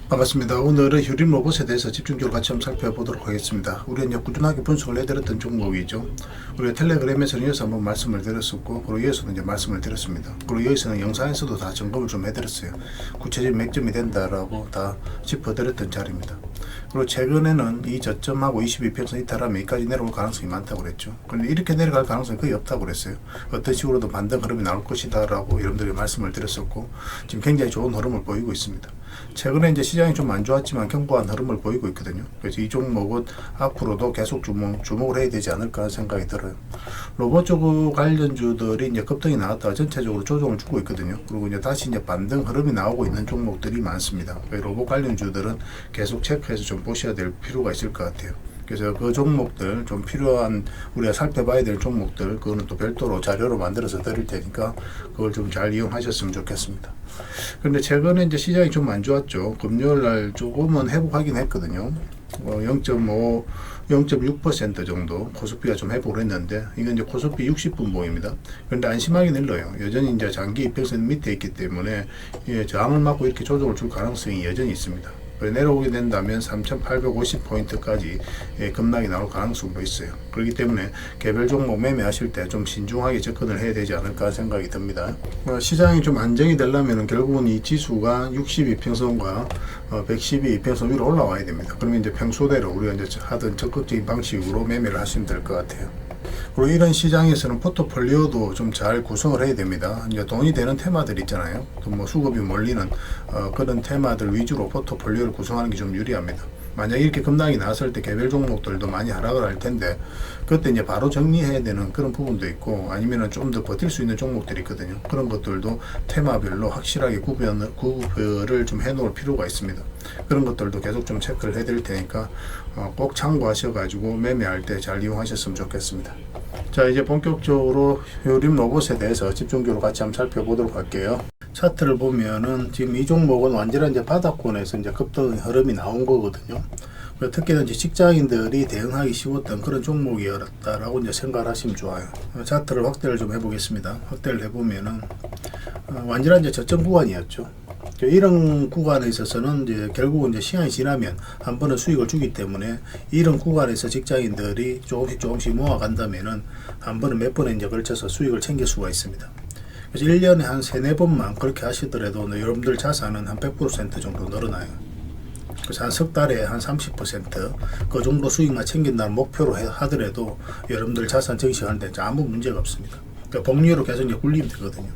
반갑습니다. 오늘은 휴림 로봇에 대해서 집중적으로 같이 한번 살펴보도록 하겠습니다. 우리가 이제 꾸준하게 분석을 해드렸던 종목이죠. 우리가 텔레그램에서는 여기서 한번 말씀을 드렸었고, 그리고 여기서는 이제 말씀을 드렸습니다. 그리고 여기서는 영상에서도 다 점검을 좀 해드렸어요. 구체적인 맥점이 된다라고 다 짚어드렸던 자리입니다. 그리고 최근에는 이 저점하고 22평선 이탈하면 여기까지 내려올 가능성이 많다고 그랬죠. 그런데 이렇게 내려갈 가능성이 거의 없다고 그랬어요. 어떤 식으로도 반등 흐름이 나올 것이다 라고 여러분들이 말씀을 드렸었고, 지금 굉장히 좋은 흐름을 보이고 있습니다. 최근에 이제 시장이 좀 안 좋았지만 견고한 흐름을 보이고 있거든요. 그래서 이 종목은 앞으로도 계속 주목을 해야 되지 않을까 생각이 들어요. 로봇 쪽 관련주들이 이제 급등이 나왔다가 전체적으로 조정을 주고 있거든요. 그리고 이제 다시 이제 반등 흐름이 나오고 있는 종목들이 많습니다. 로봇 관련주들은 계속 체크해서 좀 보셔야 될 필요가 있을 것 같아요. 그래서 그 종목들 좀 필요한 우리가 살펴봐야 될 종목들 그거는 또 별도로 자료로 만들어서 드릴 테니까 그걸 좀 잘 이용하셨으면 좋겠습니다. 그런데 최근에 이제 시장이 좀 안 좋았죠. 금요일 날 조금은 회복하긴 했거든요. 0.5, 0.6% 정도 코스피가 좀 회복을 했는데 이건 이제 코스피 60분봉입니다. 그런데 안심하기 늘려요. 여전히 이제 장기 이평선 밑에 있기 때문에 저항을 맞고 이렇게 조정을 줄 가능성이 여전히 있습니다. 내려오게 된다면 3,850포인트까지 급락이 나올 가능성도 있어요. 그렇기 때문에 개별 종목 매매하실 때 좀 신중하게 접근을 해야 되지 않을까 생각이 듭니다. 시장이 좀 안정이 되려면 결국은 이 지수가 62평선과 112평선 위로 올라와야 됩니다. 그러면 이제 평소대로 우리가 이제 하던 적극적인 방식으로 매매를 하시면 될 것 같아요. 그리고 이런 시장에서는 포트폴리오도 좀 잘 구성을 해야 됩니다. 이제 돈이 되는 테마들 있잖아요. 또 뭐 수급이 몰리는 그런 테마들 위주로 포트폴리오를 구성하는 게 좀 유리합니다. 만약 이렇게 급락이 나왔을 때 개별 종목들도 많이 하락을 할 텐데 그때 이제 바로 정리해야 되는 그런 부분도 있고 아니면은 좀 더 버틸 수 있는 종목들이 있거든요. 그런 것들도 테마별로 확실하게 구별을 좀 해놓을 필요가 있습니다. 그런 것들도 계속 좀 체크를 해드릴 테니까 꼭 참고하셔가지고 매매할 때 잘 이용하셨으면 좋겠습니다. 자, 이제 본격적으로 휴림 로봇에 대해서 집중적으로 같이 한번 살펴보도록 할게요. 차트를 보면은 지금 이 종목은 완전한 이제 바닥권에서 이제 급등 흐름이 나온 거거든요. 특히나 이제 직장인들이 대응하기 쉬웠던 그런 종목이었다라고 이제 생각을 하시면 좋아요. 차트를 확대를 좀 해보겠습니다. 확대를 해보면은 완전한 이제 저점 구간이었죠. 이런 구간에 있어서는 이제 결국은 이제 시간이 지나면 한 번은 수익을 주기 때문에 이런 구간에서 직장인들이 조금씩 모아간다면은 한 번은 몇 번에 이제 걸쳐서 수익을 챙길 수가 있습니다. 그래서 1년에 한 3-4번만 그렇게 하시더라도 여러분들 자산은 한 100% 정도 늘어나요. 그래서 한 석 달에 한 30% 정도 수익만 챙긴다는 목표로 하더라도 여러분들 자산 정식하는데 아무 문제가 없습니다. 그러니까 복리로 계속 이제 굴리면 되거든요.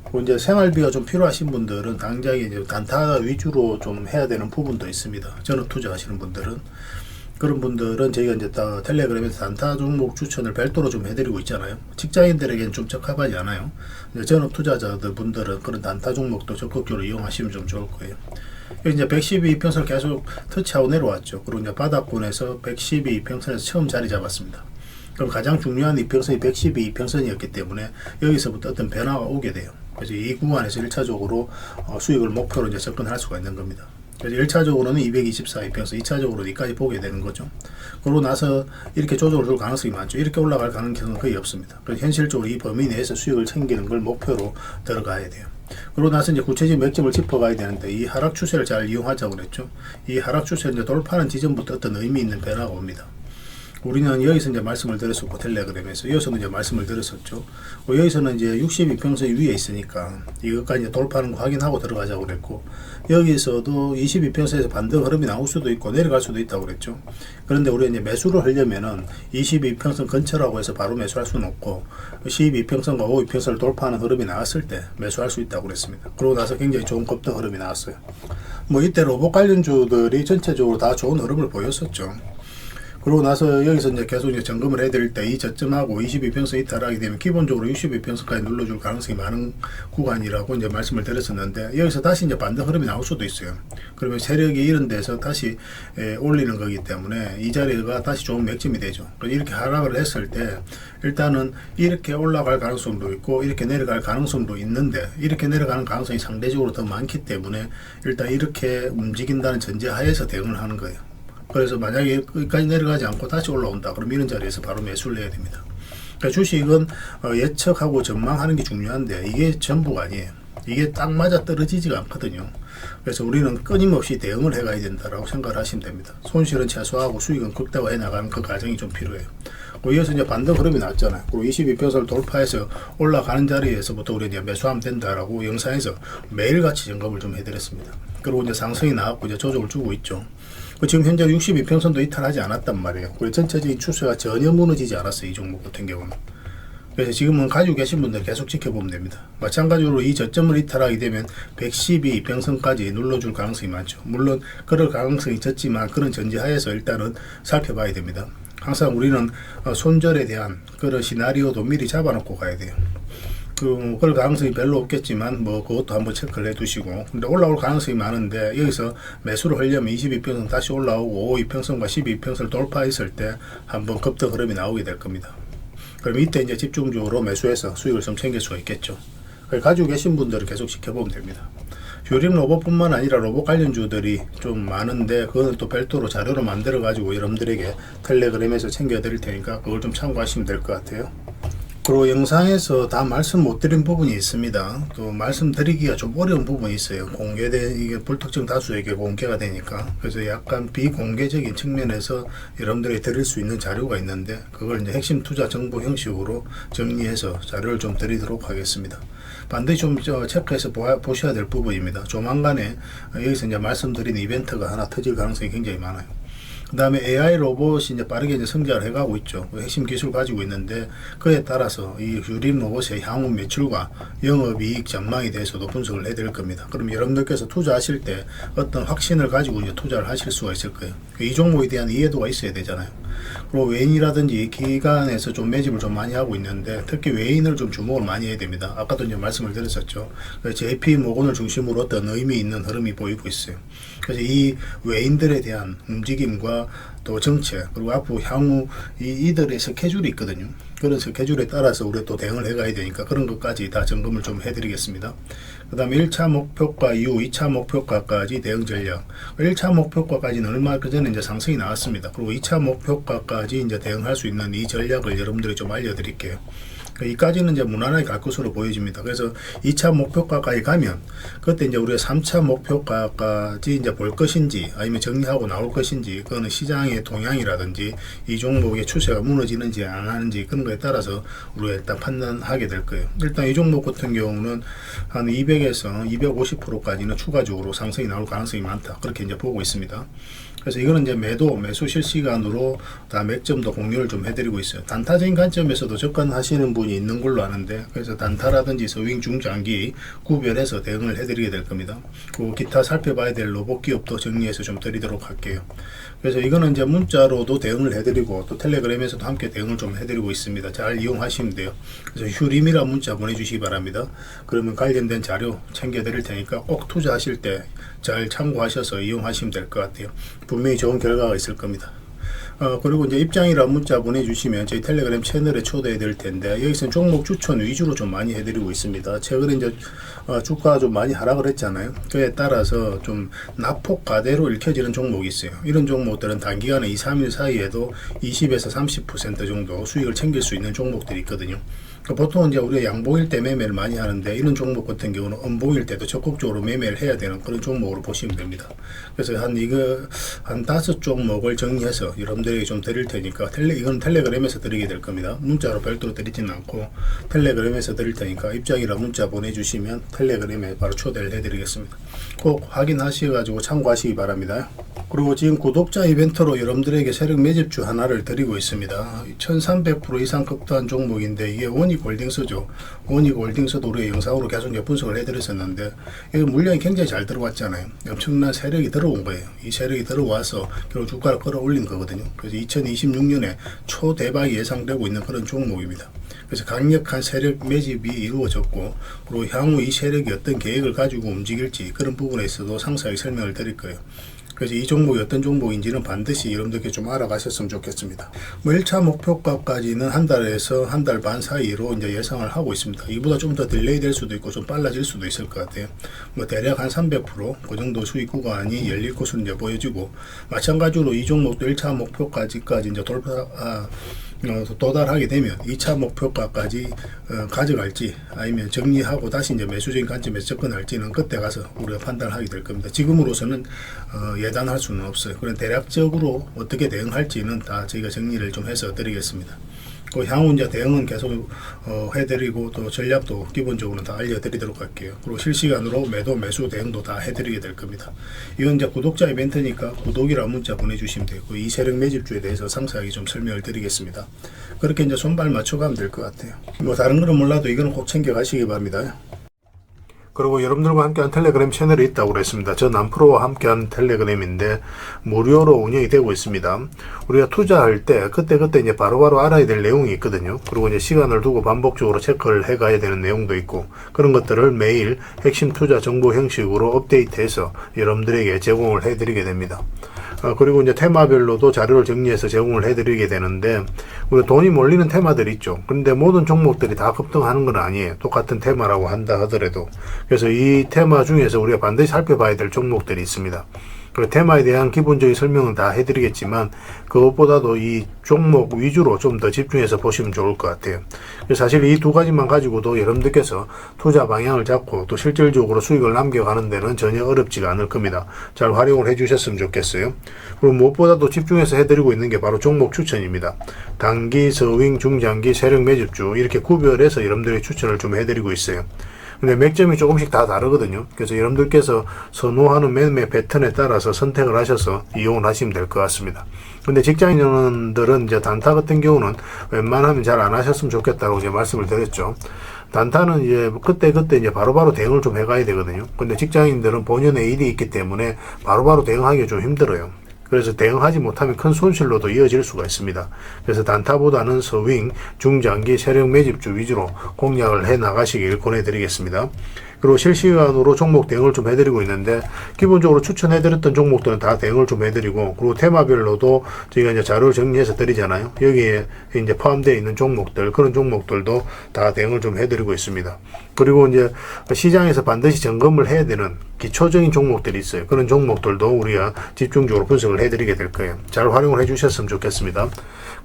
그리고 이제 생활비가 좀 필요하신 분들은 당장 이제 단타 위주로 좀 해야 되는 부분도 있습니다. 전업 투자하시는 분들은. 그런 분들은 저희가 이제 텔레그램에서 단타 종목 추천을 별도로 좀 해드리고 있잖아요. 직장인들에게는 좀 적합하지 않아요. 전업 투자자들 분들은 그런 단타 종목도 적극적으로 이용하시면 좀 좋을 거예요. 이제 112평선을 계속 터치하고 내려왔죠. 그리고 이제 바닥권에서 112평선에서 처음 자리 잡았습니다. 그럼 가장 중요한 이평선이 112평선이었기 때문에 여기서부터 어떤 변화가 오게 돼요. 그래서 이 구간에서 1차적으로 수익을 목표로 이제 접근할 수가 있는 겁니다. 그래서 1차적으로는 224이평선, 2차적으로 여기까지 보게 되는 거죠. 그러고 나서 이렇게 조정을 줄 가능성이 많죠. 이렇게 올라갈 가능성은 거의 없습니다. 그래서 현실적으로 이 범위 내에서 수익을 챙기는 걸 목표로 들어가야 돼요. 그러고 나서 이제 구체적인 맥점을 짚어가야 되는데 이 하락 추세를 잘 이용하자고 그랬죠. 이 하락 추세를 이제 돌파하는 지점부터 어떤 의미 있는 변화가 옵니다. 우리는 여기서 이제 말씀을 드렸었고 텔레그램에서 여기서는 이제 말씀을 드렸었죠. 여기서는 이제 62평선 위에 있으니까 이것까지 이제 돌파하는 거 확인하고 들어가자고 그랬고 여기서도 22평선에서 반등 흐름이 나올 수도 있고 내려갈 수도 있다고 그랬죠. 그런데 우리가 이제 매수를 하려면은 22평선 근처라고 해서 바로 매수할 수는 없고 12평선과 52평선을 돌파하는 흐름이 나왔을 때 매수할 수 있다고 그랬습니다. 그러고 나서 굉장히 좋은 급등 흐름이 나왔어요. 뭐 이때 로봇 관련주들이 전체적으로 다 좋은 흐름을 보였었죠. 그러고 나서 여기서 이제 계속 이제 점검을 해드릴 때 이 저점하고 22평선 이탈하게 되면 기본적으로 62평선까지 눌러줄 가능성이 많은 구간이라고 이제 말씀을 드렸었는데 여기서 다시 이제 반등 흐름이 나올 수도 있어요. 그러면 세력이 이런 데서 다시 올리는 거기 때문에 이 자리가 다시 좋은 맥점이 되죠. 이렇게 하락을 했을 때 일단은 이렇게 올라갈 가능성도 있고 이렇게 내려갈 가능성도 있는데 이렇게 내려가는 가능성이 상대적으로 더 많기 때문에 일단 이렇게 움직인다는 전제 하에서 대응을 하는 거예요. 그래서 만약에 여기까지 내려가지 않고 다시 올라온다 그럼 이런 자리에서 바로 매수를 해야 됩니다. 그러니까 주식은 예측하고 전망하는 게 중요한데 이게 전부가 아니에요. 이게 딱 맞아 떨어지지가 않거든요. 그래서 우리는 끊임없이 대응을 해가야 된다라고 생각을 하시면 됩니다. 손실은 최소화하고 수익은 극대화해 나가는 그 과정이 좀 필요해요. 이어서 이제 반등 흐름이 났잖아요. 그리고 22평선을 돌파해서 올라가는 자리에서부터 우리 이제 매수하면 된다라고 영상에서 매일같이 점검을 좀 해드렸습니다. 그리고 이제 상승이 나왔고 이제 조정을 주고 있죠. 지금 현재 62평선도 이탈하지 않았단 말이에요. 그리고 전체적인 추세가 전혀 무너지지 않았어요. 이 종목 같은 경우는. 그래서 지금은 가지고 계신 분들 계속 지켜보면 됩니다. 마찬가지로 이 저점을 이탈하게 되면 112평선까지 눌러줄 가능성이 많죠. 물론 그럴 가능성이 적지만 그런 전제하에서 일단은 살펴봐야 됩니다. 항상 우리는 손절에 대한 그런 시나리오도 미리 잡아놓고 가야 돼요. 그럴 가능성이 별로 없겠지만 그것도 한번 체크를 해 두시고, 근데 올라올 가능성이 많은데 여기서 매수를 하려면 22평선 다시 올라오고 52평선과 12평선을 돌파했을 때 한번 급등 흐름이 나오게 될 겁니다. 그럼 이때 이제 집중적으로 매수해서 수익을 좀 챙길 수가 있겠죠. 가지고 계신 분들은 계속 지켜보면 됩니다. 휴림 로봇뿐만 아니라 로봇 관련주들이 좀 많은데 그거는 또 별도로 자료로 만들어 가지고 여러분들에게 텔레그램에서 챙겨 드릴 테니까 그걸 좀 참고하시면 될 것 같아요. 그리고 영상에서 다 말씀 못 드린 부분이 있습니다. 또 말씀드리기가 좀 어려운 부분이 있어요. 이게 불특정 다수에게 공개가 되니까. 그래서 약간 비공개적인 측면에서 여러분들이 드릴 수 있는 자료가 있는데 그걸 이제 핵심 투자 정보 형식으로 정리해서 자료를 좀 드리도록 하겠습니다. 반드시 좀 체크해서 보셔야 될 부분입니다. 조만간에 여기서 이제 말씀드린 이벤트가 하나 터질 가능성이 굉장히 많아요. 그 다음에 AI 로봇이 이제 빠르게 이제 성장을 해가고 있죠. 핵심 기술 가지고 있는데 그에 따라서 이 휴림 로봇의 향후 매출과 영업이익 전망에 대해서도 분석을 해드릴 겁니다. 그럼 여러분들께서 투자하실 때 어떤 확신을 가지고 이제 투자를 하실 수가 있을 거예요. 이 종목에 대한 이해도가 있어야 되잖아요. 그리고 외인이라든지 기관에서 좀 매집을 좀 많이 하고 있는데 특히 외인을 좀 주목을 많이 해야 됩니다. 아까도 이제 말씀을 드렸었죠. JP 모건을 중심으로 어떤 의미 있는 흐름이 보이고 있어요. 그래서 이 외인들에 대한 움직임과 또 정책, 그리고 앞으로 향후 이들의 스케줄이 있거든요. 그런 스케줄에 따라서 우리가 또 대응을 해가야 되니까 그런 것까지 다 점검을 좀 해드리겠습니다. 그 다음에 1차 목표가 이후 2차 목표가까지 대응 전략. 1차 목표가까지는 얼마 전에 이제 상승이 나왔습니다. 그리고 2차 목표가까지 이제 대응할 수 있는 이 전략을 여러분들이 좀 알려드릴게요. 이까지는 이제 무난하게 갈 것으로 보여집니다. 그래서 2차 목표가까지 가면 그때 이제 우리가 3차 목표가까지 이제 볼 것인지 아니면 정리하고 나올 것인지 그거는 시장의 동향이라든지 이 종목의 추세가 무너지는지 안 하는지 그런 거에 따라서 우리가 일단 판단하게 될 거예요. 일단 이 종목 같은 경우는 한 200에서 250%까지는 추가적으로 상승이 나올 가능성이 많다. 그렇게 이제 보고 있습니다. 그래서 이거는 이제 매수 실시간으로 다 맥점도 공유를 좀 해드리고 있어요. 단타적인 관점에서도 접근하시는 분이 있는 걸로 아는데, 그래서 단타라든지 스윙 중장기 구별해서 대응을 해드리게 될 겁니다. 그리고 기타 살펴봐야 될 로봇 기업도 정리해서 좀 드리도록 할게요. 그래서 이거는 이제 문자로도 대응을 해드리고 또 텔레그램에서도 함께 대응을 좀 해드리고 있습니다. 잘 이용하시면 돼요. 그래서 휴림이라 문자 보내주시기 바랍니다. 그러면 관련된 자료 챙겨드릴 테니까 꼭 투자하실 때 잘 참고하셔서 이용하시면 될 것 같아요. 분명히 좋은 결과가 있을 겁니다. 그리고 이제 입장이라 문자 보내주시면 저희 텔레그램 채널에 초대해 드릴 텐데 여기서는 종목 추천 위주로 좀 많이 해드리고 있습니다. 최근에 이제 주가가 좀 많이 하락을 했잖아요. 그에 따라서 좀 낙폭 가대로 읽혀지는 종목이 있어요. 이런 종목들은 단기간에 2, 3일 사이에도 20에서 30% 정도 수익을 챙길 수 있는 종목들이 있거든요. 보통 이제 우리가 양봉일 때 매매를 많이 하는데 이런 종목 같은 경우는 음봉일 때도 적극적으로 매매를 해야 되는 그런 종목으로 보시면 됩니다. 그래서 한 5종목을 정리해서 여러분들에게 좀 드릴 테니까 이건 텔레그램에서 드리게 될 겁니다. 문자로 별도로 드리지는 않고 텔레그램에서 드릴 테니까 입장이라 문자 보내주시면 텔레그램에 바로 초대를 해드리겠습니다. 꼭 확인하셔가지고 참고하시기 바랍니다. 그리고 지금 구독자 이벤트로 여러분들에게 세력 매집주 하나를 드리고 있습니다. 1300% 이상 급등한 종목인데 이게 원익홀딩스죠. 원익홀딩스도 우리 영상으로 계속 분석을 해드렸었는데 이거 물량이 굉장히 잘 들어왔잖아요. 엄청난 세력이 들어온 거예요. 이 세력이 들어와서 결국 주가를 끌어올린 거거든요. 그래서 2026년에 초대박이 예상되고 있는 그런 종목입니다. 그래서 강력한 세력 매집이 이루어졌고 그리고 향후 이 세력이 어떤 계획을 가지고 움직일지 그런 부분에 있어도 상세하게 설명을 드릴 거예요. 그래서 이 종목이 어떤 종목인지는 반드시 여러분들께 좀 알아가셨으면 좋겠습니다. 1차 목표가까지는 한 달에서 한 달 반 사이로 이제 예상을 하고 있습니다. 이보다 좀 더 딜레이 될 수도 있고 좀 빨라질 수도 있을 것 같아요. 대략 한 300% 그 정도 수익 구간이 열릴 것으로 이제 보여지고 마찬가지로 이 종목도 1차 목표까지 이제 도달하게 되면 2차 목표가까지 가져갈지 아니면 정리하고 다시 이제 매수적인 관점에서 접근할지는 그때 가서 우리가 판단을 하게 될 겁니다. 지금으로서는 예단할 수는 없어요. 그런 대략적으로 어떻게 대응할지는 다 저희가 정리를 좀 해서 드리겠습니다. 그 향후 이제 대응은 계속 해드리고 또 전략도 기본적으로 다 알려드리도록 할게요. 그리고 실시간으로 매도 매수 대응도 다 해드리게 될 겁니다. 이건 이제 구독자 이벤트니까 구독이라는 문자 보내주시면 되고 이 세력 매집주에 대해서 상세하게 좀 설명을 드리겠습니다. 그렇게 이제 손발 맞춰가면 될 것 같아요. 뭐 다른 거는 몰라도 이거는 꼭 챙겨 가시기 바랍니다. 그리고 여러분들과 함께한 텔레그램 채널이 있다고 그랬습니다. 저 남프로와 함께한 텔레그램인데 무료로 운영이 되고 있습니다. 우리가 투자할 때 그때 이제 바로바로 알아야 될 내용이 있거든요. 그리고 이제 시간을 두고 반복적으로 체크를 해 가야 되는 내용도 있고 그런 것들을 매일 핵심 투자 정보 형식으로 업데이트해서 여러분들에게 제공을 해 드리게 됩니다. 그리고 이제 테마별로도 자료를 정리해서 제공을 해드리게 되는데 우리 돈이 몰리는 테마들이 있죠. 그런데 모든 종목들이 다 급등하는 건 아니에요. 똑같은 테마라고 한다 하더라도. 그래서 이 테마 중에서 우리가 반드시 살펴봐야 될 종목들이 있습니다. 그 테마에 대한 기본적인 설명은 다 해드리겠지만 그것보다도 이 종목 위주로 좀 더 집중해서 보시면 좋을 것 같아요. 사실 이 두 가지만 가지고도 여러분들께서 투자 방향을 잡고 또 실질적으로 수익을 남겨가는 데는 전혀 어렵지가 않을 겁니다. 잘 활용을 해주셨으면 좋겠어요. 그리고 무엇보다도 집중해서 해드리고 있는 게 바로 종목 추천입니다. 단기, 서윙, 중장기, 세력 매집주 이렇게 구별해서 여러분들의 추천을 좀 해드리고 있어요. 근데 맥점이 조금씩 다 다르거든요. 그래서 여러분들께서 선호하는 매매 패턴에 따라서 선택을 하셔서 이용을 하시면 될 것 같습니다. 근데 직장인들은 이제 단타 같은 경우는 웬만하면 잘 안 하셨으면 좋겠다고 이제 말씀을 드렸죠. 단타는 이제 그때 이제 바로바로 대응을 좀 해가야 되거든요. 근데 직장인들은 본연의 일이 있기 때문에 바로바로 대응하기가 좀 힘들어요. 그래서 대응하지 못하면 큰 손실로도 이어질 수가 있습니다. 그래서 단타보다는 서윙, 중장기, 세력 매집주 위주로 공략을 해 나가시길 권해드리겠습니다. 그리고 실시간으로 종목 대응을 좀 해드리고 있는데 기본적으로 추천해드렸던 종목들은 다 대응을 좀 해드리고 그리고 테마별로도 저희가 이제 자료를 정리해서 드리잖아요. 여기에 이제 포함되어 있는 종목들 그런 종목들도 다 대응을 좀 해드리고 있습니다. 그리고 이제 시장에서 반드시 점검을 해야 되는 기초적인 종목들이 있어요. 그런 종목들도 우리가 집중적으로 분석을 해드리게 될 거예요. 잘 활용을 해주셨으면 좋겠습니다.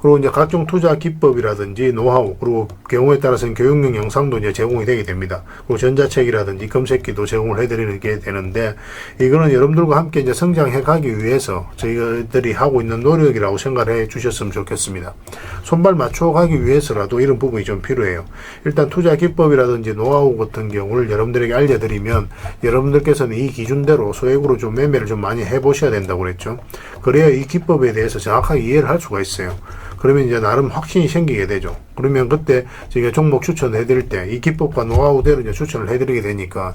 그리고 이제 각종 투자 기법이라든지 노하우 그리고 경우에 따라서는 교육용 영상도 이제 제공이 되게 됩니다. 그리고 전자책이라든지 검색기도 제공을 해드리는 게 되는데 이거는 여러분들과 함께 이제 성장해 가기 위해서 저희들이 하고 있는 노력이라고 생각을 해 주셨으면 좋겠습니다. 손발 맞춰 가기 위해서라도 이런 부분이 좀 필요해요. 일단 투자 기법이라든지 노하우 같은 경우를 여러분들에게 알려드리면 여러분들께서는 이 기준대로 소액으로 좀 매매를 좀 많이 해보셔야 된다고 그랬죠. 그래야 이 기법에 대해서 정확하게 이해를 할 수가 있어요. 그러면 이제 나름 확신이 생기게 되죠. 그러면 그때 저희가 종목 추천해 드릴 때 이 기법과 노하우대로 이제 추천을 해 드리게 되니까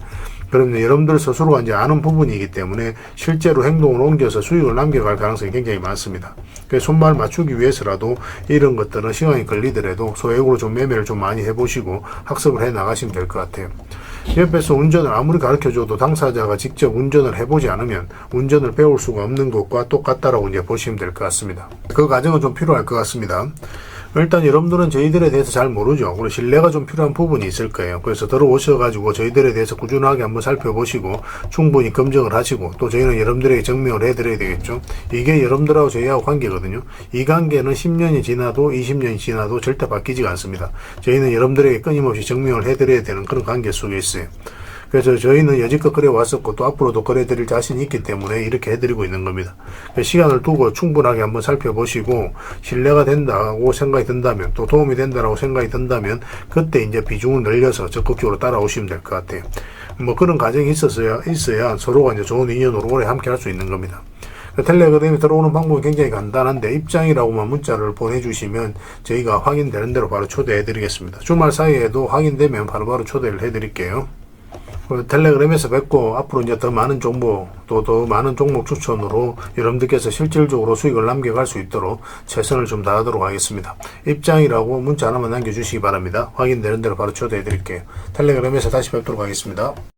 그러면 여러분들 스스로가 이제 아는 부분이기 때문에 실제로 행동을 옮겨서 수익을 남겨갈 가능성이 굉장히 많습니다. 그래서 손발 맞추기 위해서라도 이런 것들은 시간이 걸리더라도 소액으로 좀 매매를 좀 많이 해보시고 학습을 해 나가시면 될 것 같아요. 옆에서 운전을 아무리 가르쳐줘도 당사자가 직접 운전을 해보지 않으면 운전을 배울 수가 없는 것과 똑같다라고 이제 보시면 될 것 같습니다. 그 과정은 좀 필요할 것 같습니다. 일단 여러분들은 저희들에 대해서 잘 모르죠. 그리고 신뢰가 좀 필요한 부분이 있을 거예요. 그래서 들어오셔가지고 저희들에 대해서 꾸준하게 한번 살펴보시고 충분히 검증을 하시고 또 저희는 여러분들에게 증명을 해드려야 되겠죠. 이게 여러분들하고 저희하고 관계거든요. 이 관계는 10년이 지나도 20년이 지나도 절대 바뀌지가 않습니다. 저희는 여러분들에게 끊임없이 증명을 해드려야 되는 그런 관계 속에 있어요. 그래서 저희는 여지껏 그래왔었고 또 앞으로도 그래드릴 자신이 있기 때문에 이렇게 해드리고 있는 겁니다. 시간을 두고 충분하게 한번 살펴보시고 신뢰가 된다고 생각이 든다면 또 도움이 된다고 생각이 든다면 그때 이제 비중을 늘려서 적극적으로 따라오시면 될 것 같아요. 뭐 그런 과정이 있어야 서로가 이제 좋은 인연으로 오래 함께 할 수 있는 겁니다. 텔레그램에 들어오는 방법이 굉장히 간단한데 입장이라고만 문자를 보내주시면 저희가 확인되는 대로 바로 초대해 드리겠습니다. 주말 사이에도 확인되면 바로바로 초대를 해 드릴게요. 텔레그램에서 뵙고 앞으로 이제 더 많은 정보 또 더 많은 종목 추천으로 여러분들께서 실질적으로 수익을 남겨갈 수 있도록 최선을 좀 다하도록 하겠습니다. 입장이라고 문자 하나만 남겨주시기 바랍니다. 확인되는 대로 바로 초대해 드릴게요. 텔레그램에서 다시 뵙도록 하겠습니다.